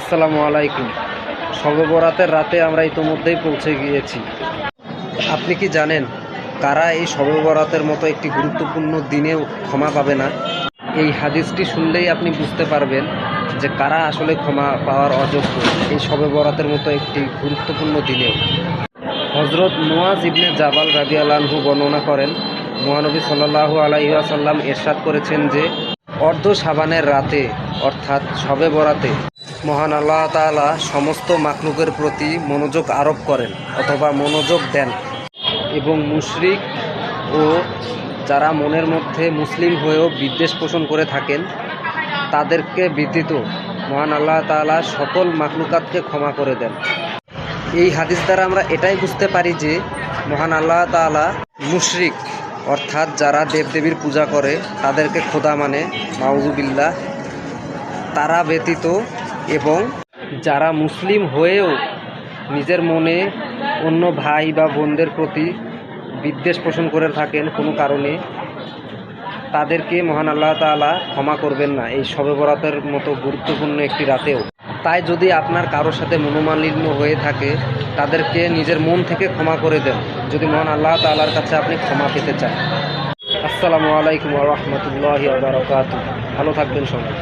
আসসালামু আলাইকুম। শবে বরাতের রাতে আমরা ইতোমধ্যেই পৌঁছে গিয়েছি। আপনি কি জানেন কারা এই শবে বরাতের মতো একটি গুরুত্বপূর্ণ দিনেও ক্ষমা পাবে না? এই হাদিসটি শুনলেই আপনি বুঝতে পারবেন যে কারা আসলে ক্ষমা পাওয়ার অযোগ্য এই শবে বরাতের মতো একটি গুরুত্বপূর্ণ দিনেও। হযরত মুআয ইবনে জাবাল রাদিয়াল্লাহু আনহু বর্ণনা করেন, মহানবী সাল্লাল্লাহু আলাইহি ওয়াসাল্লাম ইরশাদ করেছেন যে অর্ধ শাবানের রাতে অর্থাৎ শবে বরাতে মহান আল্লাহ তাআলা সমস্ত মাখলুকের প্রতি মনোযোগ আরোপ করেন অথবা মনোযোগ দেন এবং মুশরিক ও যারা মনের মধ্যে মুসলিম হয়েও বিদ্বেষ পোষণ করে থাকেন তাদেরকে ব্যতীত মহান আল্লাহ তাআলা সকল মাখলুকাতকে ক্ষমা করে দেন। এই হাদিস দ্বারা আমরা এটাই বুঝতে পারি যে মহান আল্লাহ তাআলা মুশরিক অর্থাৎ যারা দেবদেবীর পূজা করে তাদেরকে খোদা মানে নাউযুবিল্লাহ তারা ব্যতীত এবং যারা মুসলিম হয়েও নিজের মনে অন্য ভাই বা বোনদের প্রতি বিদ্বেষ পোষণ করে থাকেন কোনো কারণে, তাদেরকে মহান আল্লাহ তাআলা ক্ষমা করবেন না এই শবে বরাতের মতো গুরুত্বপূর্ণ একটি রাতেও। তাই যদি আপনার কারোর সাথে মনোমালিন্য হয়ে থাকে তাদেরকে নিজের মন থেকে ক্ষমা করে দেন যদি মহান আল্লাহ তাআলার কাছে আপনি ক্ষমা পেতে চান। আসসালামু আলাইকুম ওয়া রাহমাতুল্লাহি ওয়া বারাকাতুহু। ভালো থাকবেন সবাই।